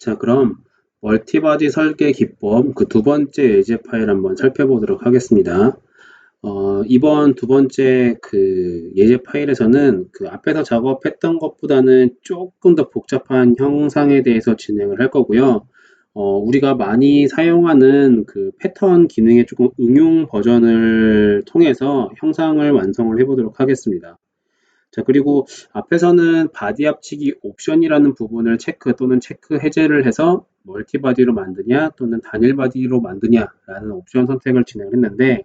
자, 그럼 멀티바디 설계 기법 그 두 번째 예제 파일 한번 살펴보도록 하겠습니다. 이번 두 번째 그 예제 파일에서는 그 앞에서 작업했던 것보다는 조금 더 복잡한 형상에 대해서 진행을 할 거고요. 우리가 많이 사용하는 그 패턴 기능의 조금 응용 버전을 통해서 형상을 완성을 해보도록 하겠습니다. 자, 그리고 앞에서는 바디 합치기 옵션이라는 부분을 체크 또는 체크 해제를 해서 멀티 바디로 만드냐 또는 단일 바디로 만드냐라는 옵션 선택을 진행을 했는데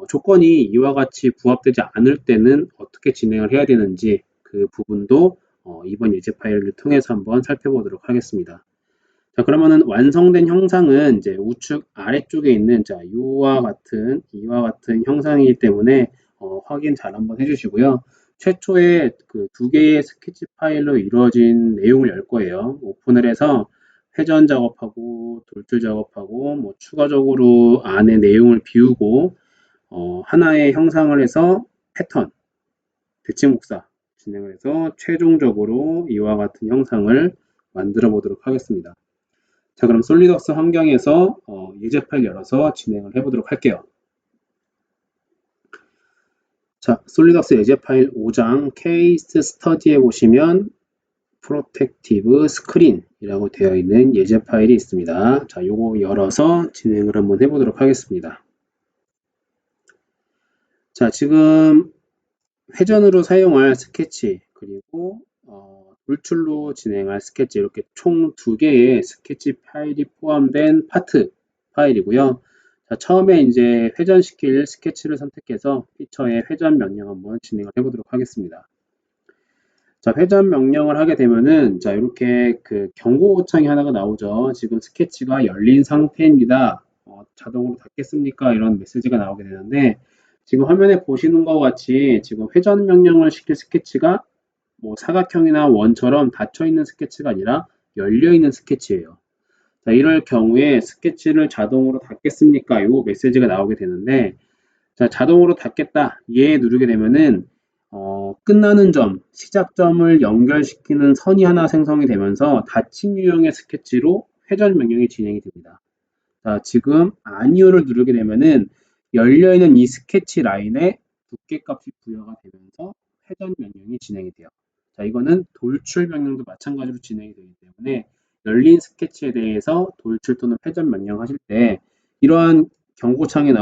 조건이 이와 같이 부합되지 않을 때는 어떻게 진행을 해야 되는지 그 부분도 이번 예제 파일을 통해서 한번 살펴보도록 하겠습니다. 자, 그러면은 완성된 형상은 이제 우측 아래쪽에 있는 자, 이와 같은 형상이기 때문에 확인 잘 한번 해주시고요. 최초에 그 두 개의 스케치 파일로 이루어진 내용을 열 거예요. 오픈을 해서 회전 작업하고 돌출 작업하고 뭐 추가적으로 안에 내용을 비우고 하나의 형상을 해서 패턴, 대칭 목사 진행을 해서 최종적으로 이와 같은 형상을 만들어 보도록 하겠습니다. 자, 그럼 솔리드웍스 환경에서 예제 파일 열어서 진행을 해보도록 할게요. 자, 솔리드웍스 예제 파일 5장 케이스 스터디에 보시면 프로텍티브 스크린이라고 되어 있는 예제 파일이 있습니다. 자, 요거 열어서 진행을 한번 해보도록 하겠습니다. 자, 지금 회전으로 사용할 스케치 그리고 돌출로 진행할 스케치 이렇게 총 두 개의 스케치 파일이 포함된 파트 파일이고요. 자, 처음에 이제 회전시킬 스케치를 선택해서 피처의 회전 명령 한번 진행을 해보도록 하겠습니다. 자, 회전 명령을 하게 되면은 자, 이렇게 그 경고 호창이 하나가 나오죠. 지금 스케치가 열린 상태입니다. 자동으로 닫겠습니까? 이런 메시지가 나오게 되는데 지금 화면에 보시는 것 같이 지금 회전 명령을 시킬 스케치가 뭐 사각형이나 원처럼 닫혀 있는 스케치가 아니라 열려 있는 스케치예요. 자, 이럴 경우에 스케치를 자동으로 닫겠습니까? 이 메시지가 나오게 되는데 자, 자동으로 닫겠다. 예 누르게 되면은 끝나는 점, 시작점을 연결시키는 선이 하나 생성이 되면서 닫힌 유형의 스케치로 회전 명령이 진행이 됩니다. 자, 지금 아니오를 누르게 되면은 열려있는 이 스케치 라인에 두께값이 부여가 되면서 회전 명령이 진행이 돼요. 자, 이거는 돌출 명령도 마찬가지로 진행이 되기 때문에 열린 스케치에 대해서 돌출 또는 회전 명령 하실 때 이러한 경고창이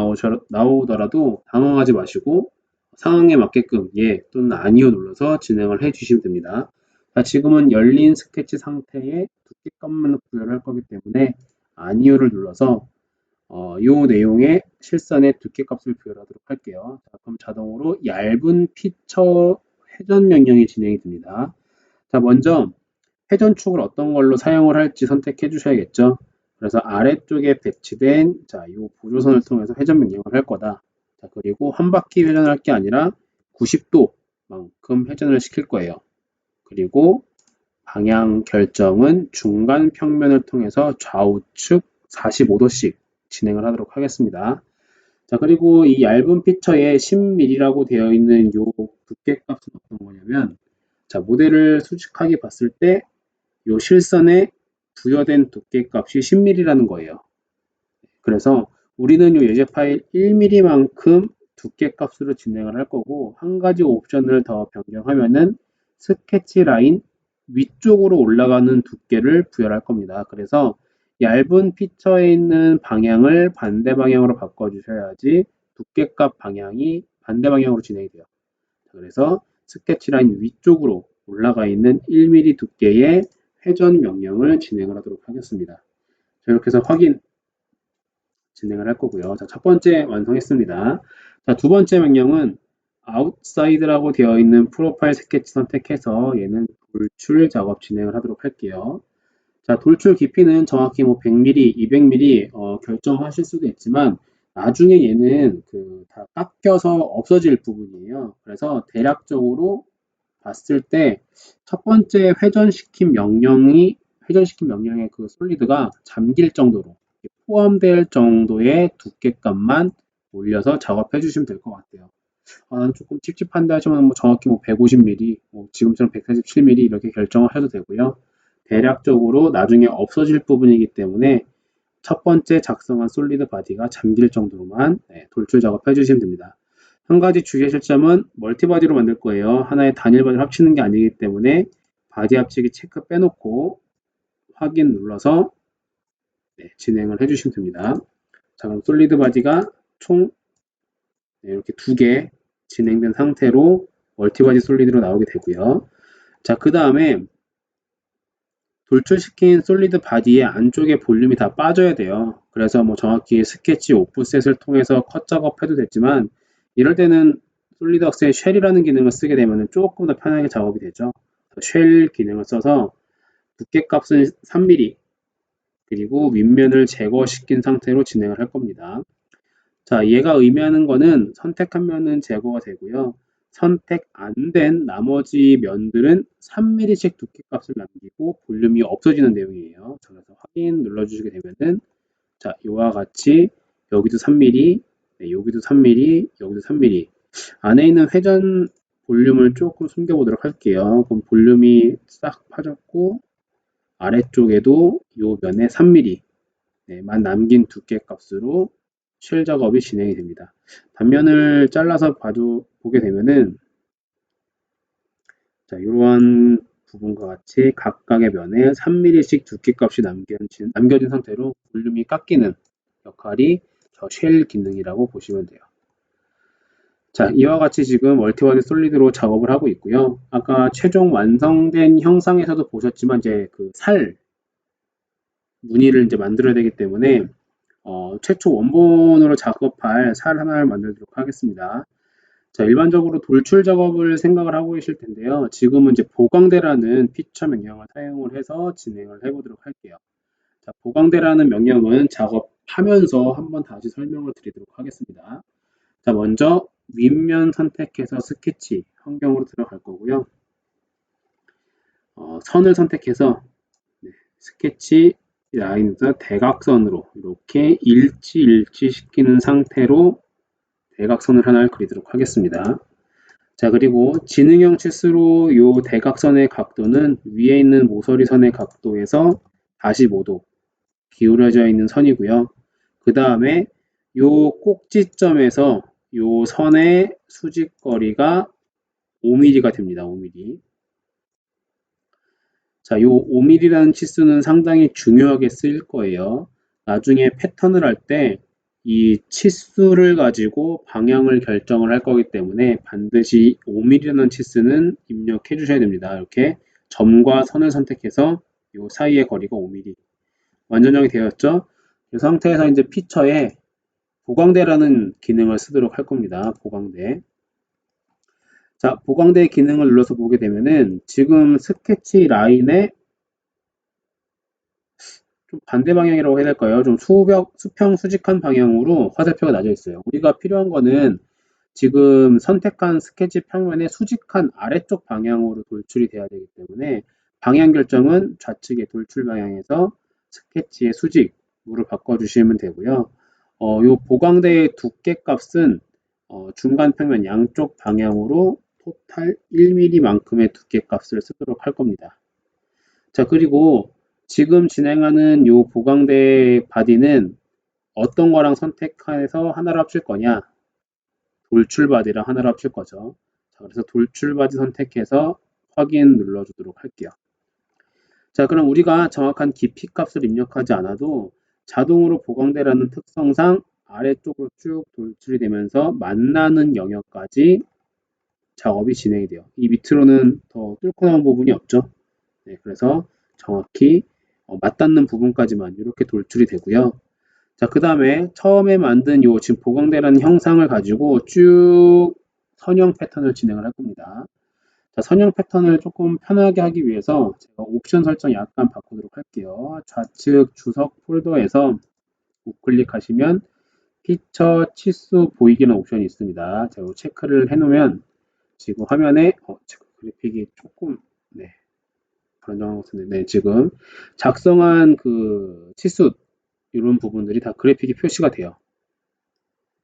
나오더라도 당황하지 마시고 상황에 맞게끔 예 또는 아니오 눌러서 진행을 해 주시면 됩니다. 자, 지금은 열린 스케치 상태에 두께값만 부여를 할 거기 때문에 아니오를 눌러서 이 내용의 실선의 두께값을 부여하도록 할게요. 자, 그럼 자동으로 얇은 피처 회전 명령이 진행이 됩니다. 자, 먼저 회전축을 어떤 걸로 사용을 할지 선택해 주셔야겠죠. 그래서 아래쪽에 배치된 자, 이 보조선을 통해서 회전 명령을 할 거다. 자, 그리고 한 바퀴 회전을 할 게 아니라 90도만큼 회전을 시킬 거예요. 그리고 방향 결정은 중간 평면을 통해서 좌우측 45도씩 진행을 하도록 하겠습니다. 자, 그리고 이 얇은 피처에 10mm라고 되어 있는 이 두께값은 어떤 거냐면 자, 모델을 수직하게 봤을 때 이 실선에 부여된 두께값이 10mm라는 거예요. 그래서 우리는 이 예제 파일 1mm만큼 두께값으로 진행을 할 거고 한 가지 옵션을 더 변경하면은 스케치 라인 위쪽으로 올라가는 두께를 부여할 겁니다. 그래서 얇은 피처에 있는 방향을 반대 방향으로 바꿔주셔야지 두께값 방향이 반대 방향으로 진행이 돼요. 그래서 스케치 라인 위쪽으로 올라가 있는 1mm 두께의 회전 명령을 진행을 하도록 하겠습니다. 자, 이렇게 해서 확인 진행을 할 거고요. 자, 첫 번째 완성했습니다. 자, 두 번째 명령은 outside라고 되어 있는 프로파일 스케치 선택해서 얘는 돌출 작업 진행을 하도록 할게요. 자, 돌출 깊이는 정확히 뭐 100mm, 200mm 결정하실 수도 있지만 나중에 얘는 다 깎여서 없어질 부분이에요. 그래서 대략적으로 봤을 때 첫 번째 회전시킨 명령의 그 솔리드가 잠길 정도로 포함될 정도의 두께값만 올려서 작업해 주시면 될 것 같아요. 조금 찝찝한데 하시면 뭐 정확히 뭐 150mm, 지금처럼 147mm 이렇게 결정을 해도 되고요. 대략적으로 나중에 없어질 부분이기 때문에 첫 번째 작성한 솔리드 바디가 잠길 정도로만 돌출 작업해 주시면 됩니다. 한 가지 주의하실 점은 멀티 바디로 만들 거예요. 하나의 단일 바디를 합치는 게 아니기 때문에 바디 합치기 체크 빼놓고 확인 눌러서 진행을 해주시면 됩니다. 자, 그럼 솔리드 바디가 총 이렇게 2개 진행된 상태로 멀티 바디 솔리드로 나오게 되고요. 자, 그 다음에 돌출시킨 솔리드 바디의 안쪽에 볼륨이 다 빠져야 돼요. 그래서 뭐 정확히 스케치 오프셋을 통해서 컷 작업해도 됐지만 이럴 때는 솔리드웍스의 쉘이라는 기능을 쓰게 되면 조금 더 편하게 작업이 되죠. 쉘 기능을 써서 두께값은 3mm 그리고 윗면을 제거시킨 상태로 진행을 할 겁니다. 자, 얘가 의미하는 거는 선택한 면은 제거가 되고요. 선택 안 된 나머지 면들은 3mm씩 두께값을 남기고 볼륨이 없어지는 내용이에요. 자, 그래서 확인 눌러주시게 되면은 자, 이와 같이 여기도 3mm, 여기도 3mm, 여기도 3mm. 안에 있는 회전 볼륨을 조금 숨겨보도록 할게요. 그럼 볼륨이 싹 파졌고 아래쪽에도 이 면에 3mm만 남긴 두께값으로 쉘 작업이 진행이 됩니다. 단면을 잘라서 보게 되면은 자, 이러한 부분과 같이 각각의 면에 3mm씩 두께값이 남겨진 상태로 볼륨이 깎이는 역할이 저 쉘 기능이라고 보시면 돼요. 자, 이와 같이 지금 멀티바디 솔리드로 작업을 하고 있고요. 아까 최종 완성된 형상에서도 보셨지만 이제 그 살 무늬를 이제 만들어야 되기 때문에 최초 원본으로 작업할 살 하나를 만들도록 하겠습니다. 자, 일반적으로 돌출 작업을 생각을 하고 계실 텐데요. 지금은 이제 보강대라는 피처 명령을 사용을 해서 진행을 해보도록 할게요. 자, 보강대라는 명령은 작업하면서 한번 다시 설명을 드리도록 하겠습니다. 자, 먼저 윗면 선택해서 스케치 환경으로 들어갈 거고요. 선을 선택해서 스케치 라인에서 대각선으로 이렇게 일치시키는 상태로 대각선을 하나를 그리도록 하겠습니다. 자, 그리고 지능형 치수로 이 대각선의 각도는 위에 있는 모서리 선의 각도에서 45도 기울어져 있는 선이고요. 그 다음에 이 꼭지점에서 이 선의 수직거리가 5mm가 됩니다. 5mm. 자, 이 5mm라는 치수는 상당히 중요하게 쓰일 거예요. 나중에 패턴을 할 때 이 치수를 가지고 방향을 결정을 할 거기 때문에 반드시 5mm라는 치수는 입력해 주셔야 됩니다. 이렇게 점과 선을 선택해서 이 사이의 거리가 5mm. 완전정이 되었죠? 이 상태에서 이제 피처에 보강대라는 기능을 쓰도록 할 겁니다. 보강대. 자, 보강대 기능을 눌러서 보게 되면은 지금 스케치 라인에 좀 반대 방향이라고 해야 될까요? 좀 수평 수직한 방향으로 화살표가 나져 있어요. 우리가 필요한 거는 지금 선택한 스케치 평면의 수직한 아래쪽 방향으로 돌출이 돼야 되기 때문에 방향 결정은 좌측의 돌출 방향에서 스케치의 수직으로 바꿔주시면 되고요. 이 보강대의 두께 값은 중간 평면 양쪽 방향으로 토탈 1mm만큼의 두께 값을 쓰도록 할 겁니다. 자, 그리고 지금 진행하는 이 보강대 바디는 어떤 거랑 선택해서 하나를 합칠 거냐? 돌출 바디랑 하나를 합칠 거죠. 자, 그래서 돌출 바디 선택해서 확인 눌러주도록 할게요. 자, 그럼 우리가 정확한 깊이 값을 입력하지 않아도 자동으로 보강대라는 특성상 아래쪽으로 쭉 돌출이 되면서 만나는 영역까지 작업이 진행이 돼요. 이 밑으로는 더 뚫고 나온 부분이 없죠. 네, 그래서 정확히 맞닿는 부분까지만 이렇게 돌출이 되고요. 자, 그 다음에 처음에 만든 요 지금 보강대라는 형상을 가지고 쭉 선형 패턴을 진행을 할 겁니다. 자, 선형 패턴을 조금 편하게 하기 위해서 제가 옵션 설정 약간 바꾸도록 할게요. 좌측 주석 폴더에서 우클릭하시면 피처 치수 보이기는 옵션이 있습니다. 제가 체크를 해놓으면 지금 화면에 그래픽이 조금 불안정한 것 같은데 지금 작성한 그 치수 이런 부분들이 다 그래픽이 표시가 돼요.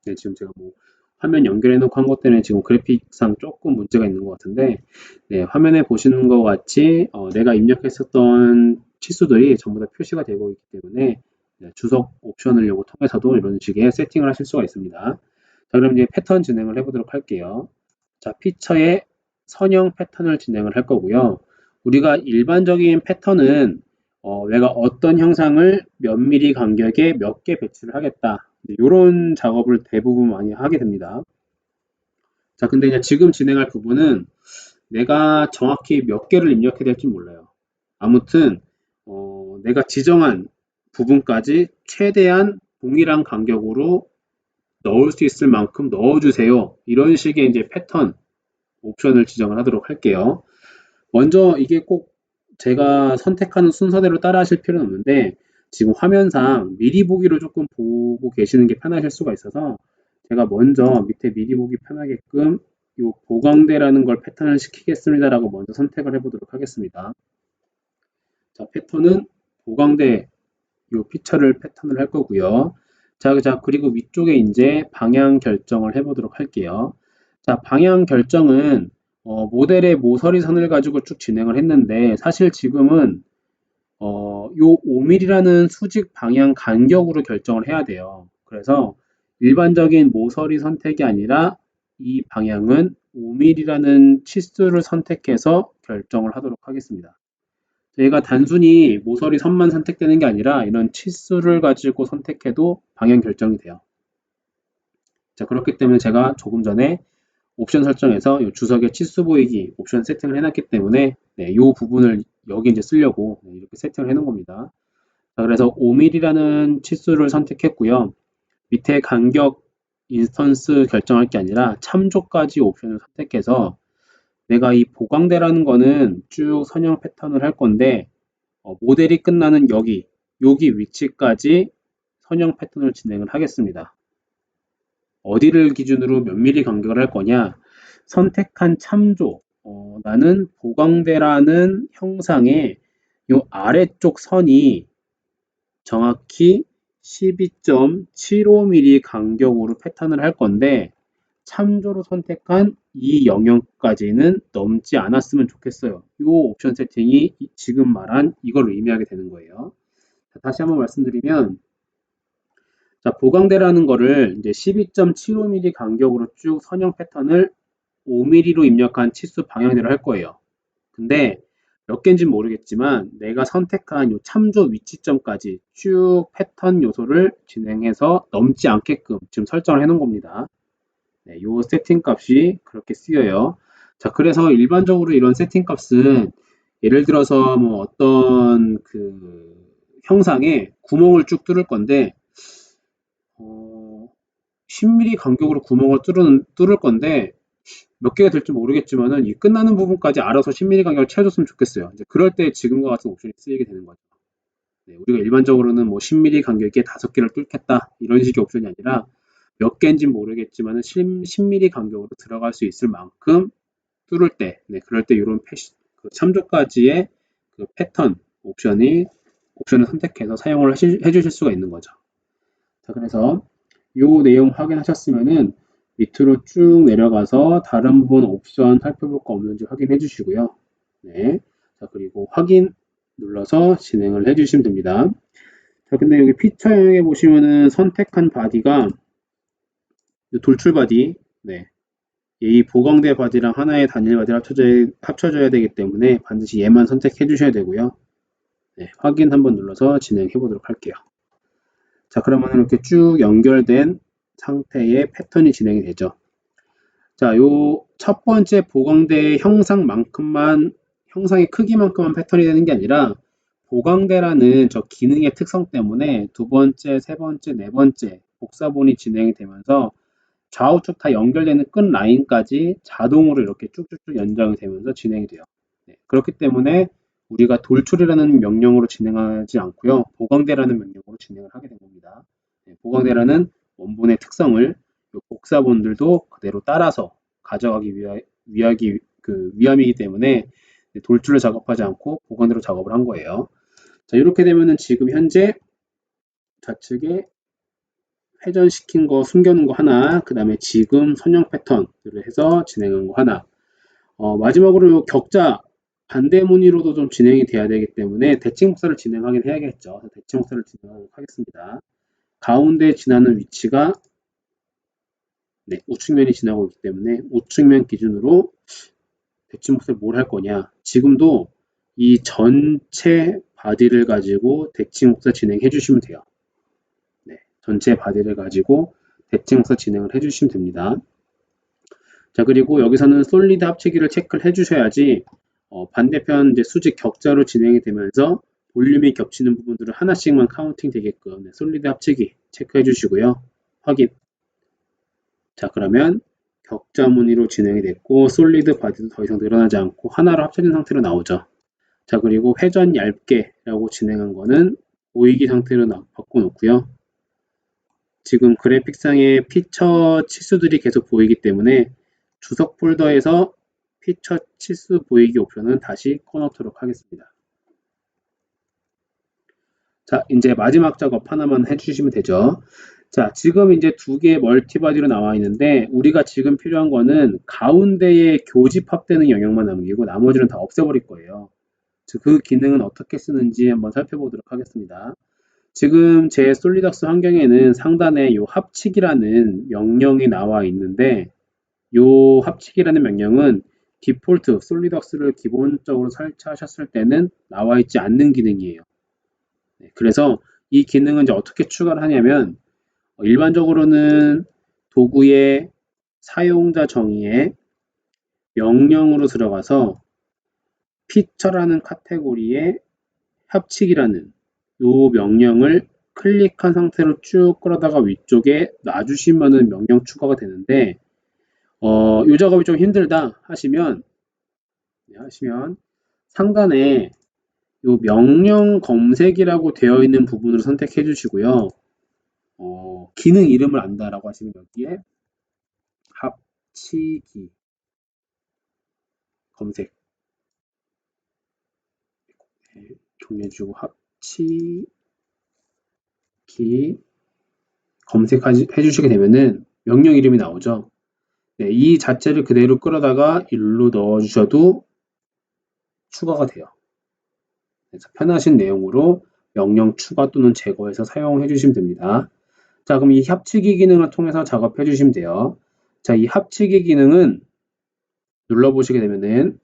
네, 지금 제가 뭐 화면 연결해 놓고 한 것 때문에 지금 그래픽상 조금 문제가 있는 것 같은데, 네, 화면에 보시는 것 같이 내가 입력했었던 치수들이 전부 다 표시가 되고 있기 때문에 네, 주석 옵션을 요거 통해서도 이런 식의 세팅을 하실 수가 있습니다. 자, 그럼 이제 패턴 진행을 해보도록 할게요. 자, 피처의 선형 패턴을 진행을 할 거고요. 우리가 일반적인 패턴은 내가 어떤 형상을 몇 미리 간격에 몇 개 배치를 하겠다. 이런 작업을 대부분 많이 하게 됩니다. 자, 근데 이제 지금 진행할 부분은 내가 정확히 몇 개를 입력해야 될지 몰라요. 아무튼 내가 지정한 부분까지 최대한 동일한 간격으로 넣을 수 있을 만큼 넣어주세요. 이런 식의 이제 패턴 옵션을 지정을 하도록 할게요. 먼저 이게 꼭 제가 선택하는 순서대로 따라 하실 필요는 없는데 지금 화면상 미리 보기로 조금 보고 계시는 게 편하실 수가 있어서 제가 먼저 밑에 미리 보기 편하게끔 이 보강대라는 걸 패턴을 시키겠습니다 라고 먼저 선택을 해보도록 하겠습니다. 자, 패턴은 보강대 이 피처를 패턴을 할 거고요. 자, 그리고 위쪽에 이제 방향 결정을 해보도록 할게요. 자, 방향 결정은 모델의 모서리 선을 가지고 쭉 진행을 했는데 사실 지금은 요 5mm라는 수직 방향 간격으로 결정을 해야 돼요. 그래서 일반적인 모서리 선택이 아니라 이 방향은 5mm라는 치수를 선택해서 결정을 하도록 하겠습니다. 저희가 단순히 모서리 선만 선택되는 게 아니라 이런 치수를 가지고 선택해도 방향 결정이 돼요. 자, 그렇기 때문에 제가 조금 전에 옵션 설정에서 이 주석의 치수 보이기 옵션 세팅을 해놨기 때문에 네, 이 부분을 여기 이제 쓰려고 이렇게 세팅을 해놓은 겁니다. 자, 그래서 5mm라는 치수를 선택했고요. 밑에 간격 인스턴스 결정할 게 아니라 참조까지 옵션을 선택해서 내가 이 보강대라는 거는 쭉 선형 패턴을 할 건데 모델이 끝나는 여기 위치까지 선형 패턴을 진행을 하겠습니다. 어디를 기준으로 몇 미리 간격을 할 거냐? 선택한 참조, 나는 보강대라는 형상의 이 아래쪽 선이 정확히 12.75mm 간격으로 패턴을 할 건데 참조로 선택한 이 영역까지는 넘지 않았으면 좋겠어요. 이 옵션 세팅이 지금 말한 이걸 의미하게 되는 거예요. 자, 다시 한번 말씀드리면 자, 보강대라는 거를 이제 12.75mm 간격으로 쭉 선형 패턴을 5mm로 입력한 치수 방향대로 할 거예요. 근데 몇 개인지는 모르겠지만 내가 선택한 이 참조 위치점까지 쭉 패턴 요소를 진행해서 넘지 않게끔 지금 설정을 해 놓은 겁니다. 네, 요 세팅 값이 그렇게 쓰여요. 자, 그래서 일반적으로 이런 세팅 값은 예를 들어서 뭐 어떤 그 형상에 구멍을 쭉 뚫을 건데 10mm 간격으로 구멍을 뚫을 건데 몇 개가 될지 모르겠지만은 이 끝나는 부분까지 알아서 10mm 간격을 채워줬으면 좋겠어요. 이제 그럴 때 지금과 같은 옵션이 쓰이게 되는 거죠. 네, 우리가 일반적으로는 뭐 10mm 간격에 5개를 뚫겠다 이런 식의 옵션이 아니라 몇 개인지는 모르겠지만은 10mm 간격으로 들어갈 수 있을 만큼 뚫을 때, 네, 그럴 때 이런 그 참조까지의 그 패턴 옵션을 선택해서 사용을 해주실 수가 있는 거죠. 자, 그래서 이 내용 확인하셨으면은 밑으로 쭉 내려가서 다른 부분 옵션 살펴볼 거 없는지 확인해 주시고요. 네. 자, 그리고 확인 눌러서 진행을 해 주시면 됩니다. 자, 근데 여기 피처 영역에 보시면은 선택한 바디가 돌출 바디, 네. 이 보강대 바디랑 하나의 단일 바디를 합쳐져야 되기 때문에 반드시 얘만 선택해 주셔야 되고요. 네, 확인 한번 눌러서 진행해 보도록 할게요. 자, 그러면 이렇게 쭉 연결된 상태의 패턴이 진행이 되죠. 자, 요 첫 번째 보강대의 형상의 크기만큼만 패턴이 되는 게 아니라 보강대라는 저 기능의 특성 때문에 두 번째, 세 번째, 네 번째 복사본이 진행이 되면서 좌우측 다 연결되는 끝 라인까지 자동으로 이렇게 쭉쭉쭉 연장이 되면서 진행이 돼요. 네, 그렇기 때문에 우리가 돌출이라는 명령으로 진행하지 않고요. 보강대라는 명령으로 진행을 하게 된 겁니다. 네, 보강대라는 원본의 특성을 복사본들도 그대로 따라서 가져가기 위함이기 때문에 돌출을 작업하지 않고 보강대로 작업을 한 거예요. 자, 이렇게 되면은 지금 현재 좌측에 회전시킨 거 숨겨놓은 거 하나, 그 다음에 지금 선형 패턴들을 해서 진행한 거 하나. 마지막으로 요 격자 반대 무늬로도 좀 진행이 돼야 되기 때문에 대칭 복사를 진행하긴 해야겠죠. 대칭 복사를 진행하도록 하겠습니다. 가운데 지나는 위치가 네, 우측면이 지나고 있기 때문에 우측면 기준으로 대칭 복사를 뭘 할 거냐. 지금도 이 전체 바디를 가지고 대칭 복사 진행해 주시면 돼요. 네, 전체 바디를 가지고 대칭 복사 진행을 해 주시면 됩니다. 자, 그리고 여기서는 솔리드 합치기를 체크를 해주셔야지 반대편 이제 수직 격자로 진행이 되면서 볼륨이 겹치는 부분들을 하나씩만 카운팅 되게끔 네, 솔리드 합치기 체크해 주시고요. 확인. 자, 그러면 격자 무늬로 진행이 됐고 솔리드 바디도 더 이상 늘어나지 않고 하나로 합쳐진 상태로 나오죠. 자, 그리고 회전 얇게라고 진행한 거는 보이기 상태로 바꿔놓고요. 지금 그래픽상에 피처 치수들이 계속 보이기 때문에 주석 폴더에서 피처 치수 보이기 옵션은 다시 꺼놓도록 하겠습니다. 자, 이제 마지막 작업 하나만 해주시면 되죠. 자, 지금 이제 두 개의 멀티바디로 나와 있는데 우리가 지금 필요한 거는 가운데에 교집합되는 영역만 남기고 나머지는 다 없애버릴 거예요. 그 기능은 어떻게 쓰는지 한번 살펴보도록 하겠습니다. 지금 제 솔리덕스 환경에는 상단에 이 합치기라는 명령이 나와 있는데 이 합치기라는 명령은 디폴트 솔리덕스를 기본적으로 설치하셨을 때는 나와 있지 않는 기능이에요. 네, 그래서 이 기능은 이제 어떻게 추가를 하냐면 일반적으로는 도구의 사용자 정의에 명령으로 들어가서 피처라는 카테고리에 합치기라는 이 명령을 클릭한 상태로 쭉 끌어다가 위쪽에 놔주시면은 명령 추가가 되는데 이 작업이 좀 힘들다 하시면 상단에 이 명령 검색이라고 되어 있는 부분을 선택해 주시고요. 기능 이름을 안다라고 하시면 여기에 합치기 검색 정리해 주고 합치기 검색해 주시게 되면은 명령 이름이 나오죠. 네, 이 자체를 그대로 끌어다가 일로 넣어 주셔도 추가가 돼요. 그래서 편하신 내용으로 명령 추가 또는 제거해서 사용해 주시면 됩니다. 자, 그럼 이 합치기 기능을 통해서 작업해 주시면 돼요. 자, 이 합치기 기능은 눌러보시게 되면은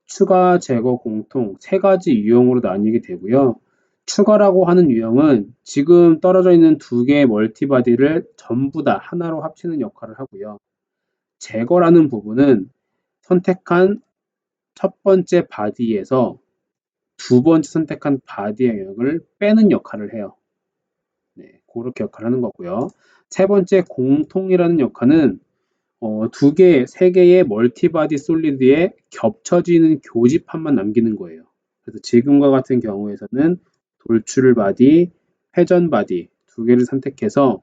추가, 제거, 공통 세 가지 유형으로 나뉘게 되고요. 추가라고 하는 유형은 지금 떨어져 있는 두 개의 멀티바디를 전부 다 하나로 합치는 역할을 하고요. 제거라는 부분은 선택한 첫 번째 바디에서 두 번째 선택한 바디 영역을 빼는 역할을 해요. 네, 그렇게 역할을 하는 거고요. 세 번째 공통이라는 역할은 두 개, 세 개의 멀티바디 솔리드에 겹쳐지는 교집합만 남기는 거예요. 그래서 지금과 같은 경우에서는 돌출 바디, 회전 바디 두 개를 선택해서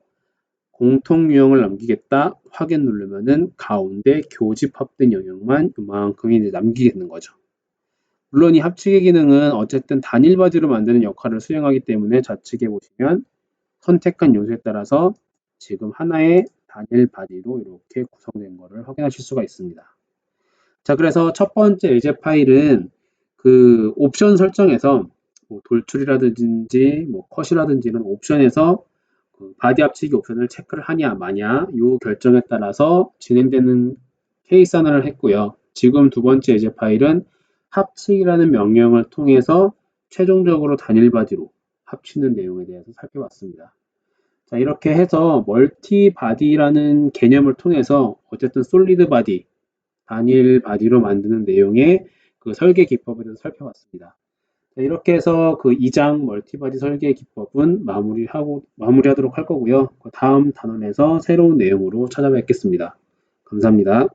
공통 유형을 남기겠다 확인 누르면은 가운데 교집합된 영역만 이만큼이 이제 남기게 되는 거죠. 물론 이 합치기 기능은 어쨌든 단일 바디로 만드는 역할을 수행하기 때문에 좌측에 보시면 선택한 요소에 따라서 지금 하나의 단일 바디로 이렇게 구성된 것을 확인하실 수가 있습니다. 자, 그래서 첫 번째 예제 파일은 그 옵션 설정에서 뭐 돌출이라든지 뭐 컷이라든지 이런 옵션에서 그 바디 합치기 옵션을 체크를 하냐 마냐 이 결정에 따라서 진행되는 케이스 하나를 했고요. 지금 두 번째 예제 파일은 합치기라는 명령을 통해서 최종적으로 단일 바디로 합치는 내용에 대해서 살펴봤습니다. 자, 이렇게 해서 멀티 바디라는 개념을 통해서 어쨌든 솔리드 바디, 단일 바디로 만드는 내용의 그 설계 기법에 대해서 살펴봤습니다. 자, 이렇게 해서 그 2장 멀티 바디 설계 기법은 마무리하도록 할 거고요. 그 다음 단원에서 새로운 내용으로 찾아뵙겠습니다. 감사합니다.